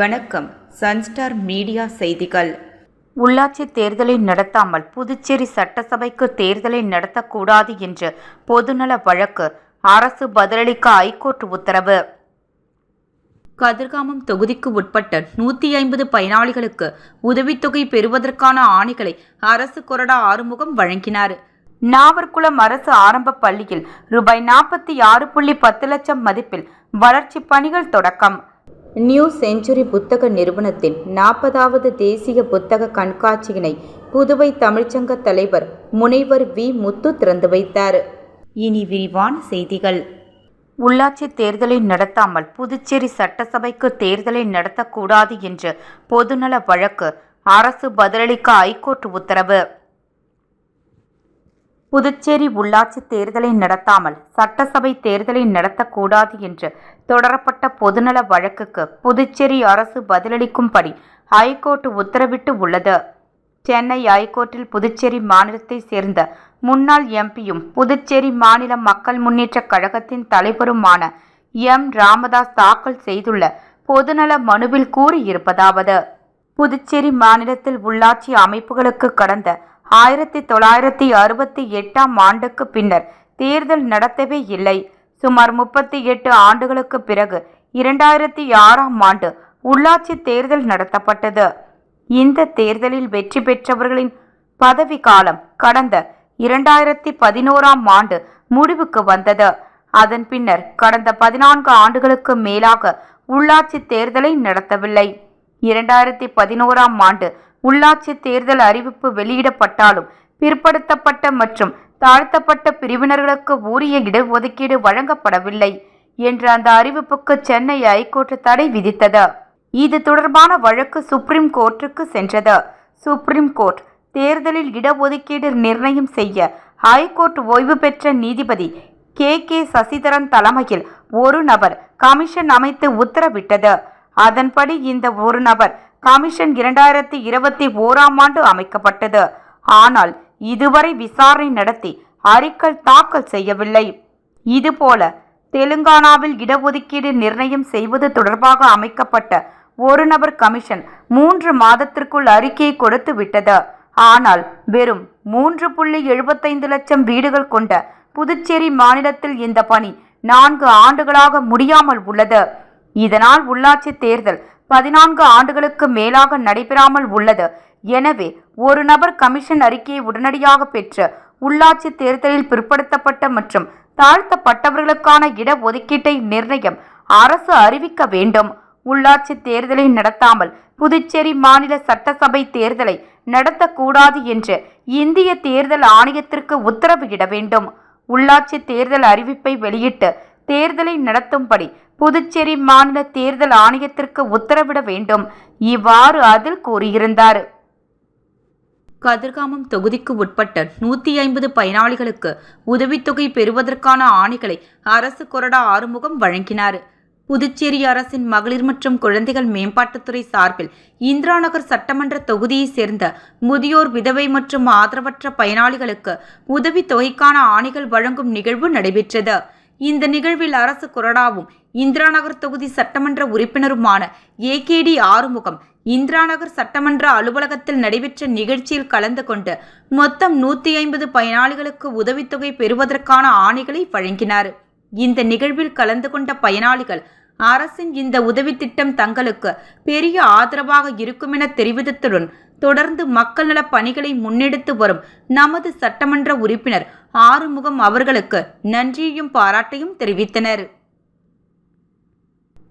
வணக்கம். Sunstar media செய்திகள். உள்ளாட்சி தேர்தலை நடத்தாமல் புதுச்சேரி சட்டசபைக்கு தேர்தலை நடத்தக்கூடாது என்று பொதுநல வழக்கு அரசு பதிலளிக்க ஐகோர்ட் உத்தரவு. கதிர்காமம் தொகுதிக்கு உட்பட்ட 150 பயனாளிகளுக்கு உதவித்தொகை பெறுவதற்கான ஆணைகளை அரசு கொறடா ஆறுமுகம் வழங்கினார். நாவற்குளம் அரசு ஆரம்ப பள்ளியில் ரூபாய் 46.10 லட்சம் மதிப்பில் வளர்ச்சி பணிகள் தொடக்கம். நியூ செஞ்சுரி புத்தக நிறுவனத்தின் 40வது தேசிய புத்தக கண்காட்சியினை புதுவை தமிழ்ச்சங்க தலைவர் முனைவர் வி. முத்து திறந்து வைத்தார். இனி விரிவான செய்திகள். உள்ளாட்சி தேர்தலை நடத்தாமல் புதுச்சேரி சட்டசபைக்கு தேர்தலை நடத்தக்கூடாது என்று பொதுநல வழக்கு அரசு பதிலளிக்க ஐகோர்ட் உத்தரவு. புதுச்சேரி உள்ளாட்சி தேர்தலை நடத்தாமல் சட்டசபை தேர்தலை நடத்தக்கூடாது என்று தொடரப்பட்ட பொதுநல வழக்குக்கு புதுச்சேரி அரசு பதிலளிக்கும்படி ஐகோர்ட் உத்தரவிட்டு உள்ளது. சென்னை ஐகோர்ட்டில் புதுச்சேரி மாநிலத்தை சேர்ந்த முன்னாள் எம்பியும் புதுச்சேரி மாநில மக்கள் முன்னேற்ற கழகத்தின் தலைவருமான எம். ராமதாஸ் தாக்கல் செய்துள்ள பொதுநல மனுவில் கூறியிருப்பதாவது: புதுச்சேரி மாநிலத்தில் உள்ளாட்சி அமைப்புகளுக்கு கடந்த 1968ஆம் ஆண்டுக்கு பின்னர் தேர்தல் நடத்தவே இல்லை. சுமார் 38 ஆண்டுகளுக்கு பிறகு 2006ஆம் ஆண்டு உள்ளாட்சி தேர்தல் நடத்தப்பட்டது. இந்த தேர்தலில் வெற்றி பெற்றவர்களின் பதவி காலம் கடந்த 2011ஆம் ஆண்டு முடிவுக்கு வந்தது. அதன் பின்னர் கடந்த 14 ஆண்டுகளுக்கு மேலாக உள்ளாட்சி தேர்தலை நடத்தவில்லை. 2011ஆம் ஆண்டு உள்ளாட்சி தேர்தல் அறிவிப்பு வெளியிடப்பட்டாலும் பிற்படுத்தப்பட்ட மற்றும் தாழ்த்தப்பட்ட பிரிவினர்களுக்கு உரிய இடஒதுக்கீடு வழங்கப்படவில்லை என்ற அந்த அறிவிப்புக்கு சென்னை ஐகோர்ட் தடை விதித்தது. இது தொடர்பான வழக்கு சுப்ரீம் கோர்ட்டுக்கு சென்றது. சுப்ரீம் கோர்ட் தேர்தலில் இடஒதுக்கீடு நிர்ணயம் செய்ய ஐகோர்ட் ஓய்வு பெற்ற நீதிபதி கே. சசிதரன் தலைமையில் ஒரு நபர் கமிஷன் அமைத்து உத்தரவிட்டது. அதன்படி இந்த ஒரு நபர் கமிஷன் 2021ஆம் ஆண்டு அமைக்கப்பட்டது. ஆனால் இதுவரை விசாரணை நடத்தி அறிக்கை தாக்கல் செய்யவில்லை. இதுபோல தெலுங்கானாவில் இடஒதுக்கீடு நிர்ணயம் செய்வது தொடர்பாக அமைக்கப்பட்ட ஒரு நபர் கமிஷன் 3 மாதத்திற்குள் அறிக்கையை கொடுத்து விட்டது. ஆனால் வெறும் 3.75 லட்சம் வீடுகள் கொண்ட புதுச்சேரி மாநிலத்தில் இந்த பணி 4 ஆண்டுகளாக முடியாமல் உள்ளது. இதனால் உள்ளாட்சி தேர்தல் 14 ஆண்டுகளுக்கு மேலாக நடைபெறாமல் உள்ளது. எனவே ஒரு நபர் கமிஷன் அறிக்கையை உடனடியாக பெற்று உள்ளாட்சி தேர்தலில் பிற்படுத்தப்பட்ட மற்றும் தாழ்த்தப்பட்டவர்களுக்கான இடஒதுக்கீட்டை நிர்ணயம் அரசு அறிவிக்க வேண்டும். உள்ளாட்சி தேர்தலை நடத்தாமல் புதுச்சேரி மாநில சட்டசபை தேர்தலை நடத்தக்கூடாது என்று இந்திய தேர்தல் ஆணையத்திற்கு உத்தரவு இட வேண்டும். உள்ளாட்சி தேர்தல் அறிவிப்பை வெளியிட்டு தேர்தலை நடத்தும்படி புதுச்சேரி மாநில தேர்தல் ஆணையத்திற்கு உத்தரவிட வேண்டும். இவ்வாறு அதில் கூறியிருந்தார். கதிர்காமம் தொகுதிக்கு உட்பட்ட 150 பயனாளிகளுக்கு உதவித்தொகை பெறுவதற்கான ஆணைகளை அரசு கொறடா ஆறுமுகம் வழங்கினார். புதுச்சேரி அரசின் மகளிர் மற்றும் குழந்தைகள் மேம்பாட்டுத்துறை சார்பில் இந்திரா நகர் சட்டமன்ற தொகுதியை சேர்ந்த முதியோர், விதவை மற்றும் ஆதரவற்ற பயனாளிகளுக்கு உதவித்தொகைக்கான ஆணைகள் வழங்கும் நிகழ்வு நடைபெற்றது. இந்த நிகழ்வில் அரசு கொறடாவும் இந்திரா நகர் தொகுதி சட்டமன்ற உறுப்பினருமான ஏ.கே.டி. ஆறுமுகம் இந்திரா நகர் சட்டமன்ற அலுவலகத்தில் நடைபெற்ற நிகழ்ச்சியில் கலந்து கொண்டு மொத்தம் 150 பயனாளிகளுக்கு உதவித்தொகை பெறுவதற்கான ஆணைகளை வழங்கினார். இந்த நிகழ்வில் கலந்து கொண்ட பயனாளிகள் அரசின் இந்த உதவி திட்டம் தங்களுக்கு பெரிய ஆதரவாக இருக்கும் என தெரிவித்ததுடன் தொடர்ந்து மக்கள் நல பணிகளை முன்னெடுத்து வரும் நமது சட்டமன்ற உறுப்பினர் ஆறுமுகம் அவர்களுக்கு நன்றியையும் பாராட்டையும் தெரிவித்தனர்.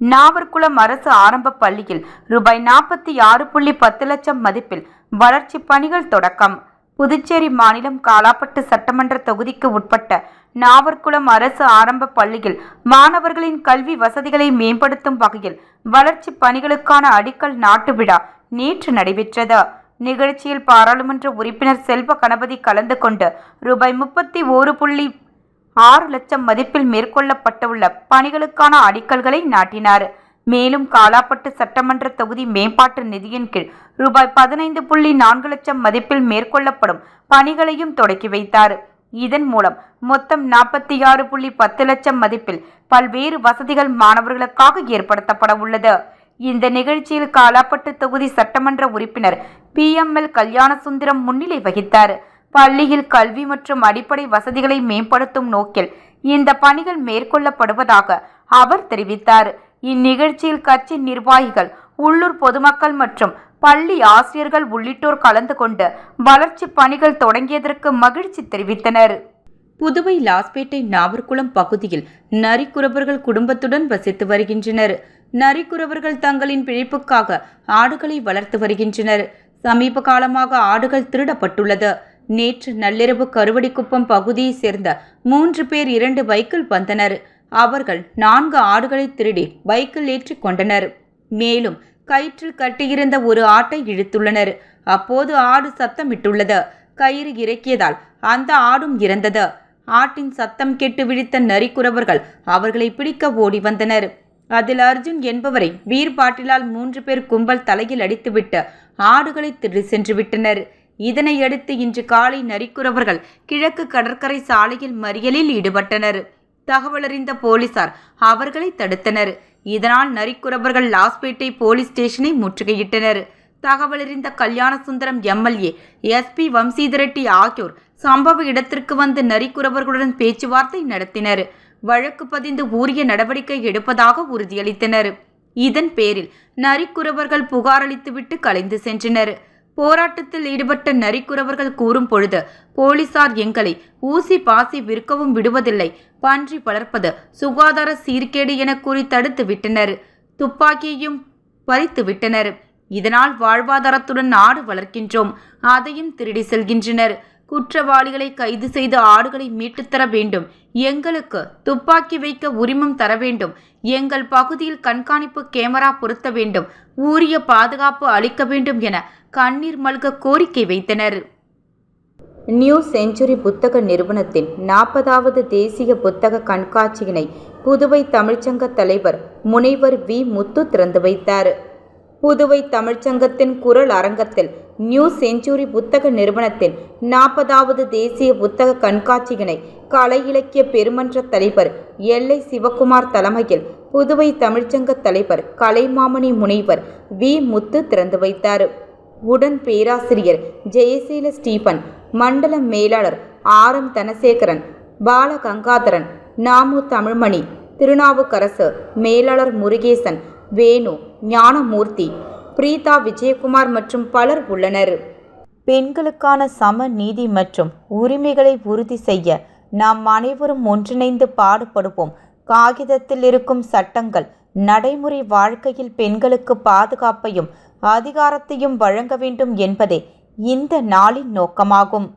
நாவற்குளம் அரசு ஆரம்ப பள்ளியில் ரூபாய் 46.10 லட்சம் மதிப்பில் வளர்ச்சி பணிகள் தொடக்கம். புதுச்சேரி மாநிலம் காலாப்பட்டு சட்டமன்ற தொகுதிக்கு உட்பட்ட நாவற்குளம் அரசு ஆரம்ப பள்ளியில் மாணவர்களின் கல்வி வசதிகளை மேம்படுத்தும் வகையில் வளர்ச்சி பணிகளுக்கான அடிக்கல் நாட்டு விழா நேற்று நடைபெற்றது. நிகழ்ச்சியில் பாராளுமன்ற உறுப்பினர் செல்வ கணபதி கலந்து கொண்டு ரூபாய் 31.6 லட்சம் மதிப்பில் மேற்கொள்ளப்பட்டுள்ள பணிகளுக்கான அடிக்கல்களை நாட்டினார். மேலும் காலாப்பட்டு சட்டமன்ற தொகுதி மேம்பாட்டு நிதியின் கீழ் ரூபாய் 15.4 லட்சம் மதிப்பில் மேற்கொள்ளப்படும் பணிகளையும் தொடக்கி வைத்தார். இதன் மூலம் மொத்தம் 46.10 லட்சம் மதிப்பில் பல்வேறு வசதிகள் மாணவர்களுக்காக ஏற்படுத்தப்பட உள்ளது. இந்த நிகழ்ச்சியில் காலாப்பட்டு தொகுதி சட்டமன்ற உறுப்பினர் PML கல்யாணசுந்தரம் முன்னிலை வகித்தார். பள்ளியில் கல்வி மற்றும் அடிப்படை வசதிகளை மேம்படுத்தும் நோக்கில் இந்த பணிகள் மேற்கொள்ளப்படுவதாக அவர் தெரிவித்தார். இந்நிகழ்ச்சியில் கட்சி நிர்வாகிகள், உள்ளூர் பொதுமக்கள் மற்றும் பள்ளி ஆசிரியர்கள் உள்ளிட்டோர் கலந்து கொண்டு வளர்ச்சி பணிகள் தொடங்கியதற்கு மகிழ்ச்சி தெரிவித்தனர். புதுவை லாஸ்பேட்டை நாவர்குளம் பகுதியில் நரிக்குறவர்கள் குடும்பத்துடன் வசித்து வருகின்றனர். நரிக்குறவர்கள் தங்களின் பிழைப்புக்காக ஆடுகளை வளர்த்து வருகின்றனர். சமீப காலமாக ஆடுகள் திருடப்பட்டுள்ளது. நேற்று நள்ளிரவு கருவடிக்குப்பம் பகுதியைச் சேர்ந்த 3 பேர் 2 பைக்கில் வந்தனர். அவர்கள் 4 ஆடுகளை திருடி பைக்கில் ஏற்றி கொண்டனர். மேலும் கயிற்றில் கட்டியிருந்த ஒரு ஆட்டை இழுத்துள்ளனர். அப்போது ஆடு சத்தமிட்டுள்ளது. கயிறு இறக்கியதால் அந்த ஆடும் இறந்தது. ஆட்டின் சத்தம் கேட்டு விழித்த நரிக்குறவர்கள் அவர்களை பிடிக்க ஓடி வந்தனர். அதில் அர்ஜுன் என்பவரை பீர் பாட்டிலால் 3 பேர் கும்பல் தலையில் அடித்துவிட்டு ஆடுகளை திருடி சென்று விட்டனர். இதனையடுத்து இன்று காலை நரிக்குறவர்கள் கிழக்கு கடற்கரை சாலையில் மறியலில் ஈடுபட்டனர். தகவலறிந்த போலீசார் அவர்களை தடுத்தனர். இதனால் நரிக்குறவர்கள் லாஸ்பேட்டை போலீஸ் ஸ்டேஷனை முற்றுகையிட்டனர். தகவலறிந்த கல்யாணசுந்தரம் MLA, SP வம்சீதரெட்டி ஆகியோர் சம்பவ இடத்திற்கு வந்து நரிக்குறவர்களுடன் பேச்சுவார்த்தை நடத்தினர். வழக்கு பதிந்து உரிய நடவடிக்கை எடுப்பதாக உறுதியளித்தனர். இதன் பேரில் நரிக்குறவர்கள் புகார் அளித்துவிட்டு கலைந்து சென்றனர். போராட்டத்தில் ஈடுபட்ட நரிக்குறவர்கள் கூறும் பொழுது, போலீசார் எங்களை ஊசி பாசி விற்கவும் விடுவதில்லை, பன்றி வளர்ப்பது சுகாதார சீர்கேடு என கூறி தடுத்து விட்டனர். துப்பாக்கியையும் பறித்து விட்டனர். இதனால் வாழ்வாதாரத்துடன் ஆடு வளர்க்கின்றோம், அதையும் திருடி செல்கின்றனர். குற்றவாளிகளை கைது செய்து ஆடுகளை மீட்டுத்தர வேண்டும். எங்களுக்கு துப்பாக்கி வைக்க உரிமம் தர வேண்டும். எங்கள் பகுதியில் கண்காணிப்பு கேமரா பொருத்த வேண்டும். உரிய பாதுகாப்பு அளிக்க வேண்டும் என கண்ணீர் மல்க கோரிக்கை வைத்தனர். நியூ செஞ்சுரி புத்தக நிறுவனத்தின் 40வது தேசிய புத்தக கண்காட்சியினை புதுவை தமிழ்ச்சங்க தலைவர் முனைவர் V. முத்து திறந்து வைத்தார். புதுவை தமிழ்ச்சங்கத்தின் குரல் அரங்கத்தில் நியூ செஞ்சுரி புத்தக நிறுவனத்தின் 40வது தேசிய புத்தக கண்காட்சியினை கலை இலக்கிய பெருமன்ற தலைவர் எல்லை சிவகுமார் தலைமையில் புதுவை தமிழ்ச்சங்க தலைவர் கலைமாமணி முனைவர் V. முத்து திறந்து வைத்தார். உடன் பேராசிரியர் ஜெயசீல ஸ்டீபன், மண்டல மேலாளர் RM. தனசேகரன், பாலகங்காதரன், நாமு தமிழ்மணி, திருநாவுக்கரசு, மேலாளர் முருகேசன், வேணு, ஞானமூர்த்தி, பிரீதா விஜயகுமார் மற்றும் பலர் உள்ளனர். பெண்களுக்கான சம நீதி மற்றும் உரிமைகளை உறுதி செய்ய நாம் அனைவரும் ஒன்றிணைந்து பாடுபடுவோம். காகிதத்தில் இருக்கும் சட்டங்கள் நடைமுறை வாழ்க்கையில் பெண்களுக்கு பாதுகாப்பையும் அதிகாரத்தையும் வழங்க வேண்டும் என்பதே இந்த நாளின் நோக்கமாகும்.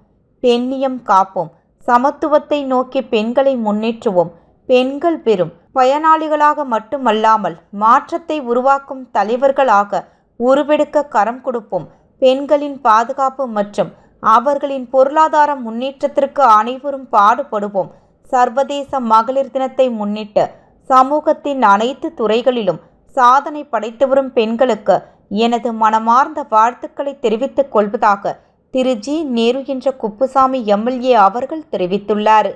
பெண்ணியம் காப்போம். சமத்துவத்தை நோக்கி பெண்களை முன்னேற்றுவோம். பெண்கள் பெறும் பயனாளிகளாக மட்டுமல்லாமல் மாற்றத்தை உருவாக்கும் தலைவர்களாக உருவெடுக்க கரம் கொடுப்போம். பெண்களின் பாதுகாப்பு மற்றும் அவர்களின் பொருளாதார முன்னேற்றத்திற்கு அனைவரும் பாடுபடுவோம். சர்வதேச மகளிர் தினத்தை முன்னிட்டு சமூகத்தின் அனைத்து துறைகளிலும் சாதனை படைத்து வரும் பெண்களுக்கு எனது மனமார்ந்த வாழ்த்துக்களை தெரிவித்துக் கொள்வதாக திரு G. நேரு என்ற குப்புசாமி MLA அவர்கள் தெரிவித்துள்ளார்.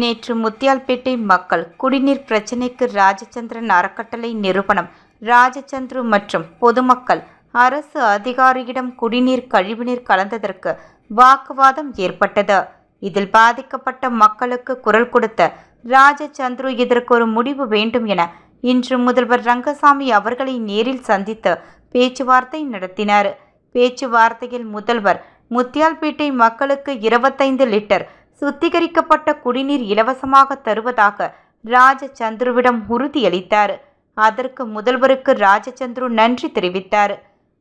நேற்று முத்தியால்பேட்டை மக்கள் குடிநீர் பிரச்சினைக்கு ராஜச்சந்திரன் அறக்கட்டளை நிறுவனம், ராஜச்சந்திரு மற்றும் பொதுமக்கள் அரசு அதிகாரியிடம் குடிநீர் கழிவுநீர் கலந்ததற்கு வாக்குவாதம் ஏற்பட்டது. இதில் பாதிக்கப்பட்ட மக்களுக்கு குரல் கொடுத்த ராஜச்சந்திரு இதற்கு ஒரு முடிவு வேண்டும் என இன்று முதல்வர் ரங்கசாமி அவர்களை நேரில் சந்தித்து பேச்சுவார்த்தை நடத்தினார். பேச்சுவார்த்தையில் முதல்வர் முத்தியால்பேட்டை மக்களுக்கு 25 லிட்டர் சுத்திகரிக்கப்பட்ட குடிநீர் இலவசமாக தருவதாக ராஜச்சந்திருவிடம் உறுதியளித்தார். அதற்கு முதல்வருக்கு ராஜச்சந்திரு நன்றி தெரிவித்தார்.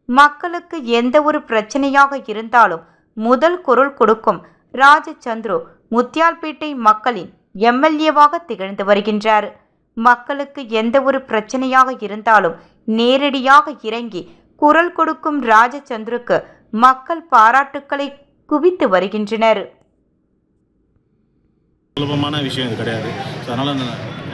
மக்களுக்கு எந்த ஒரு பிரச்சனையாக இருந்தாலும் முதல் குரல் கொடுக்கும் ராஜச்சந்திரு முத்தியால்பேட்டை மக்களின் MLA-வாக திகழ்ந்து வருகின்றார். மக்களுக்கு எந்த ஒரு பிரச்சனையாக இருந்தாலும் நேரடியாக இறங்கி குரல் கொடுக்கும் ராஜச்சந்திருக்கு மக்கள் பாராட்டுக்களை குவித்து வருகின்றனர். சுலபமான விஷயம் இது கிடையாது. ஸோ அதனால்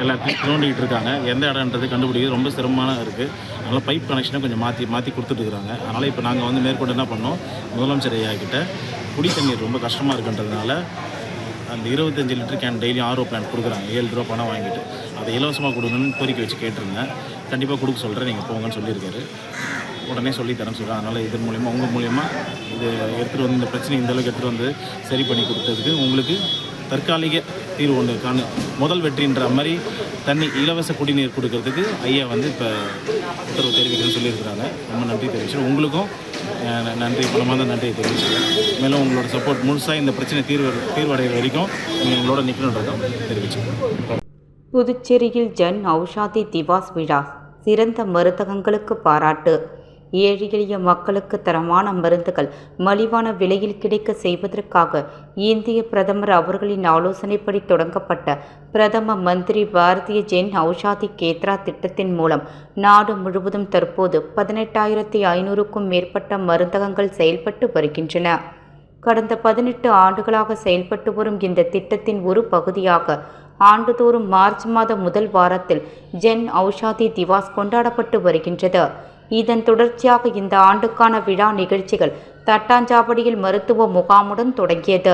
எல்லாத்தையும் தோண்டிக்கிட்டு இருக்காங்க. எந்த இடம்ன்றது கண்டுபிடிக்கிறது ரொம்ப சிரமமான இருக்குது. அதனால் பைப் கனெக்ஷனை கொஞ்சம் மாற்றி கொடுத்துட்ருக்குறாங்க. அதனால் இப்போ நாங்கள் வந்து மேற்கொண்டு என்ன பண்ணோம், முதலமைச்சர் ஐயா கிட்ட குடி தண்ணீர் ரொம்ப கஷ்டமாக இருக்குன்றதுனால அந்த 25 litre can daily RO plan கொடுக்குறாங்க. 7 ரூபா பணம் வாங்கிட்டு அதை இலவசமாக கொடுக்கணும்னு கோரிக்கை வச்சு கேட்டிருந்தேன். கண்டிப்பாக கொடுக்க சொல்கிறேன், நீங்கள் போங்கன்னு சொல்லியிருக்காரு. உடனே சொல்லித்தரேன்னு சொல்கிறேன். அதனால் இதன் மூலிமா உங்கள் மூலிமா இது எடுத்துகிட்டு வந்து இந்த பிரச்சனை இந்தளவுக்கு எடுத்துகிட்டு வந்து சரி பண்ணி கொடுத்ததுக்கு உங்களுக்கு தற்காலிக தீர்வு ஒன்றுக்கான முதல் வெற்றின்ற மாதிரி தண்ணி இலவச குடிநீர் கொடுக்கறதுக்கு ஐயா வந்து இப்போ உத்தரவு தெரிவிக்கணும்னு சொல்லியிருக்கிறாங்க. ரொம்ப நன்றி தெரிவிச்சு உங்களுக்கும் நன்றி, பலமான நன்றியை தெரிவிச்சுக்கிறேன். மேலும் உங்களோட சப்போர்ட் முழுசாக இந்த பிரச்சனை தீர்வடைகிற வரைக்கும் நீங்கள் எங்களோட நிற்கணுன்றதும் தெரிவிச்சுக்கிறேன். புதுச்சேரியில் ஜன் ஔஷாதி திவாஸ் விழா, சிறந்த மருந்தகங்களுக்கு பாராட்டு. ஏழை எளிய மக்களுக்கு தரமான மருந்துகள் மலிவான விலையில் கிடைக்க செய்வதற்காக இந்திய பிரதமர் அவர்களின் ஆலோசனைப்படி தொடங்கப்பட்ட பிரதம மந்திரி பாரதிய ஜன் ஔஷாதி கேத்ரா திட்டத்தின் மூலம் நாடு முழுவதும் தற்போது 18,500க்கும் மேற்பட்ட மருந்தகங்கள் செயல்பட்டு வருகின்றன. கடந்த 18 ஆண்டுகளாக செயல்பட்டு வரும் இந்த திட்டத்தின் ஒரு பகுதியாக ஆண்டுதோறும் மார்ச் மாத முதல் வாரத்தில் ஜன் ஔஷாதி திவாஸ் கொண்டாடப்பட்டு வருகின்றது. இதன் தொடர்ச்சியாக இந்த ஆண்டுக்கான விழா நிகழ்ச்சிகள் தட்டாஞ்சாவடியில் மருத்துவ முகாமுடன் தொடங்கியது.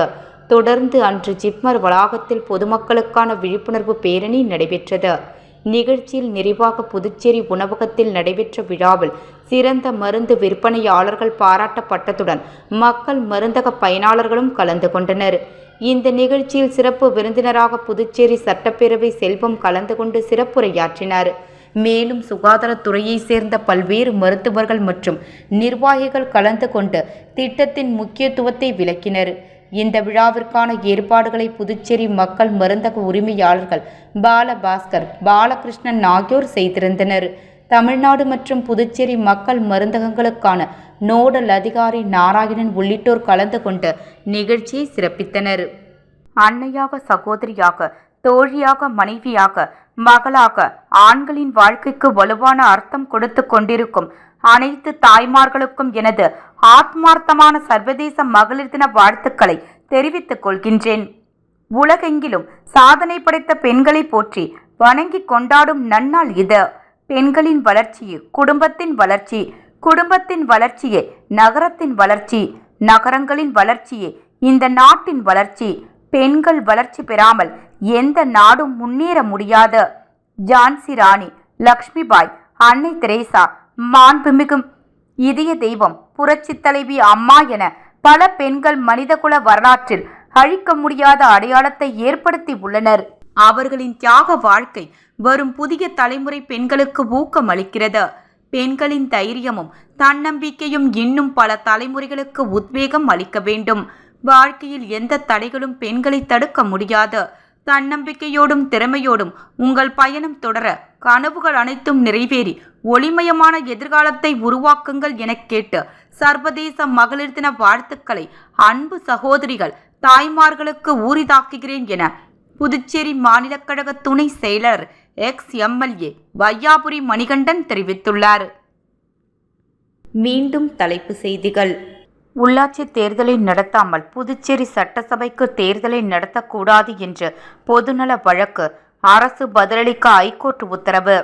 தொடர்ந்து அன்று ஜிப்மர் வளாகத்தில் பொதுமக்களுக்கான விழிப்புணர்வு பேரணி நடைபெற்றது. நிகழ்ச்சியில் நிறைவாக புதுச்சேரி உணவகத்தில் நடைபெற்ற விழாவில் சிறந்த மருந்து விற்பனையாளர்கள் பாராட்டப்பட்டதுடன் மக்கள் மருந்தக பயனாளர்களும் கலந்து கொண்டனர். இந்த நிகழ்ச்சியில் சிறப்பு விருந்தினராக புதுச்சேரி சட்டப்பேரவை செல்வம் கலந்து கொண்டு சிறப்புரையாற்றினார். மேலும் சுகாதாரத்துறையை சேர்ந்த பல்வேறு மருத்துவர்கள் மற்றும் நிர்வாகிகள் கலந்து கொண்டு திட்டத்தின் முக்கியத்துவத்தை விளக்கினர். இந்த விழாவிற்கான ஏற்பாடுகளை புதுச்சேரி மக்கள் மருந்தக உரிமையாளர்கள் பாலபாஸ்கர், பாலகிருஷ்ணன் ஆகியோர் செய்திருந்தனர். தமிழ்நாடு மற்றும் புதுச்சேரி மக்கள் மருந்தகங்களுக்கான நோடல் அதிகாரி நாராயணன் உள்ளிட்டோர் கலந்து கொண்டு நிகழ்ச்சியை சிறப்பித்தனர். அன்னையாக, சகோதரியாக, தோழியாக, மனைவியாக, மகளாக ஆண்களின் வாழ்க்கைக்கு வலுவான அர்த்தம் கொடுத்து கொண்டிருக்கும் அனைத்து தாய்மார்களுக்கும் எனது ஆத்மார்த்தமான சர்வதேச மகளிர் தின வாழ்த்துக்களை தெரிவித்துக் கொள்கின்றேன். உலகெங்கிலும் சாதனை படைத்த பெண்களை போற்றி வணங்கி கொண்டாடும் நன்னாள் இது. பெண்களின் வளர்ச்சியே குடும்பத்தின் வளர்ச்சி, குடும்பத்தின் வளர்ச்சியே நகரத்தின் வளர்ச்சி, நகரங்களின் வளர்ச்சியே இந்த நாட்டின் வளர்ச்சி. பெண்கள் வளர்ச்சி பெறாமல் எந்த நாடும் முன்னேற முடியாது. ஜான்சி ராணி லக்ஷ்மிபாய், அன்னை தெரேசா, மாண்புமிகும் இதய தெய்வம் புரட்சி தலைவி அம்மா என பல பெண்கள் மனிதகுல வரலாற்றில் அழிக்க முடியாத அடையாளத்தை ஏற்படுத்தி உள்ளனர். அவர்களின் தியாக வாழ்க்கை வரும் புதிய தலைமுறை பெண்களுக்கு ஊக்கம் அளிக்கிறது. பெண்களின் தைரியமும் தன்னம்பிக்கையும் இன்னும் பல தலைமுறைகளுக்கு உத்வேகம் அளிக்க வேண்டும். வாழ்க்கையில் எந்த தடைகளும் பெண்களை தடுக்க முடியாது. தன்னம்பிக்கையோடும் திறமையோடும் உங்கள் பயணம் தொடர கனவுகள் அனைத்தும் நிறைவேறி ஒளிமயமான எதிர்காலத்தை உருவாக்குங்கள் என கேட்டு சர்வதேச மகளிர் தின வாழ்த்துக்களை அன்பு சகோதரிகள் தாய்மார்களுக்கு ஊரிதாக்குகிறேன் என புதுச்சேரி மாநில கழக துணை செயலர் எக்ஸ்-எம்எல்ஏ வையாபுரி மணிகண்டன் தெரிவித்துள்ளார். மீண்டும் தலைப்பு செய்திகள். உள்ளாட்சி தேர்தலை நடத்தாமல் புதுச்சேரி சட்டசபைக்கு தேர்தலை நடத்தக்கூடாது என்று பொதுநல வழக்கு, அரசு பதிலளிக்க ஐகோர்ட் உத்தரவு.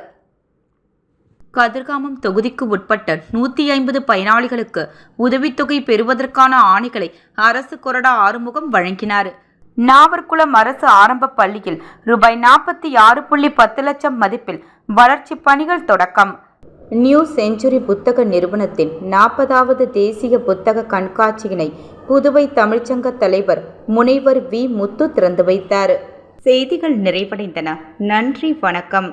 கதிர்காமம் தொகுதிக்கு உட்பட்ட 150 பயனாளிகளுக்கு உதவித்தொகை பெறுவதற்கான ஆணைகளை அரசு கொறடா ஆறுமுகம் வழங்கினார். நாவர்குளம் அரசு ஆரம்ப பள்ளியில் ரூபாய் 46.10 லட்சம் மதிப்பில் வளர்ச்சி பணிகள் தொடக்கம். நியூ செஞ்சுரி புத்தக நிறுவனத்தின் 40வது தேசிய புத்தக கண்காட்சியினை புதுவை தமிழ்ச்சங்க தலைவர் முனைவர் வி. முத்து திறந்து வைத்தார். செய்திகள் நிறைவடைந்தன. நன்றி, வணக்கம்.